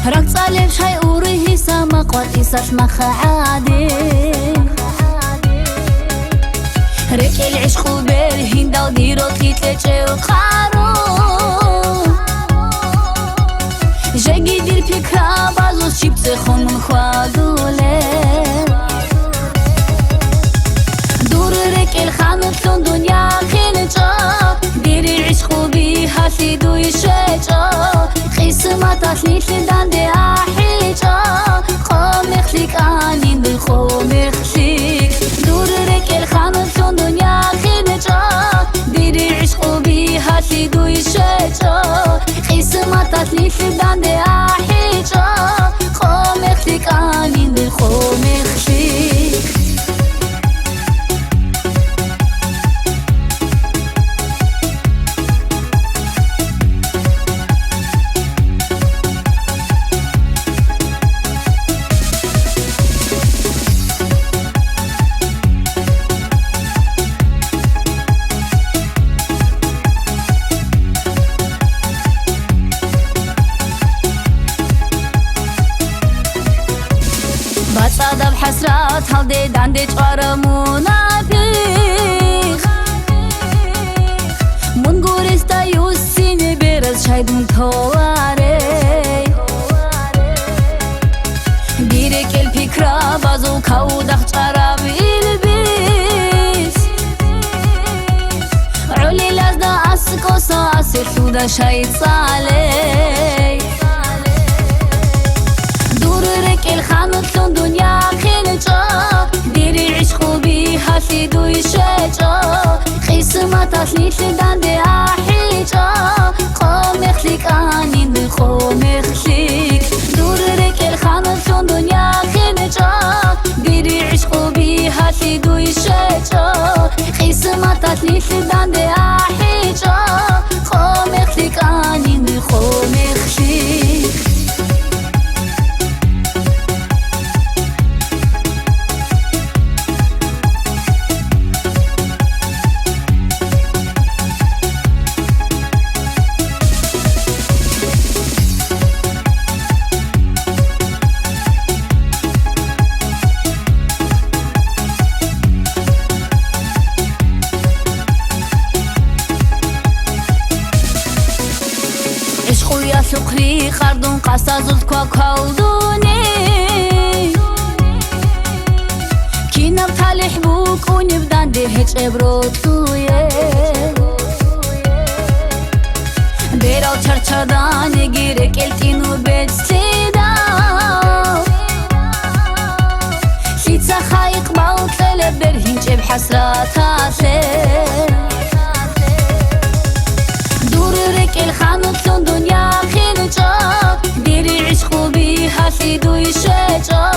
رقصالب شاي أوريه سما قوتي ساس مخعادي ركي العشق بالهين داو ديرو تلتلتشي وقارو جاقي دير بيكرا بازو شيبسي خونم خوادولي دور ركي الخانتون دنيا خينجا ديري عشقو بيها سيدو يشيجا قسمة تسليش لداندي أحيجا قوم يخليك آنين بالقوم يخليك دور ركي الخانتون دنيا خينجا ديري عشقو بيها سيدو يشيجا قسمة تسليش لداندي أحيجا قوم يخليك آنين بالقوم يخليك بصادب حسرات هالدي داندي جوار منافق من قورستا يوسيني بيرز شايدم كواري ديرك الفكرة بازو كودخ جراب البيس علي لازدا أسكو ساسر سودا شايد صالي الخانتون دنيا خينجا ديري عشقو بيها سيدو يشيجا قسمة تسليش لداندي أحيجا قوم يخليك آنين بالقوم يخليك دور رك الخانتون دنيا خينجا ديري عشقو بيها سيدو يشيجا قسمة تسليش لداندي أحيجا قوم يخليك آنين بالقوم يخليك عشقو يا سكري خردون قاسا زلت كوكودوني كي نبتها لحبوك ونبدان دي هيج ابروتوية بيراو چرچردان يجيرك التينو بيت سيدا شيتسا خايق باوت للبر هنج بحسراتها دور رك الخانتون دنيا خينجا ديري عشقو بيها سيدو يشيجا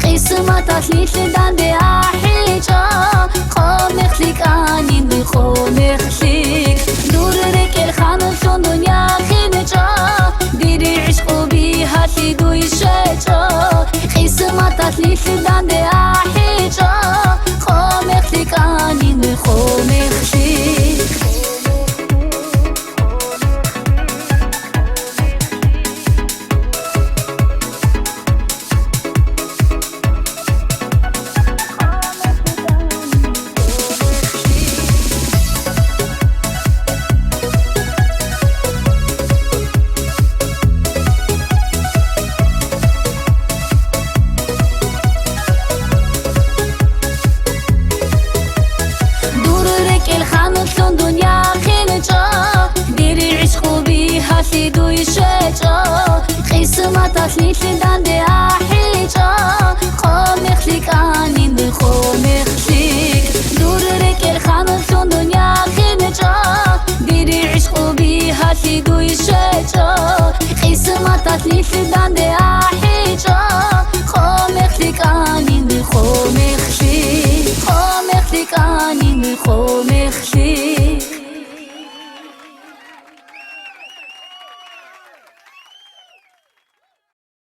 قسمة تسليش لداندي أحيجا قوم يخليك آنين بالقوم يخليك دور رك الخانتون دنيا خينجا ديري عشقو بيها سيدو يشيجا قسمة تسليش لداندي أحيجا قوم يخليك آنين بالقوم يخليك الخانتون دنيا خينجا ديري عشقو بيها سيدو يشيجا قسمة تسليش لداندي أحيجا قوم يخليك آنين بالقوم يخليك دور رك الخانتون دنيا خينجا ديري عشقو بيها سيدو يشيجا قسمة تسليش لداندي أحيجا قوم يخليك آنين بالقوم يخليك قوم يخليك آنين بالقوم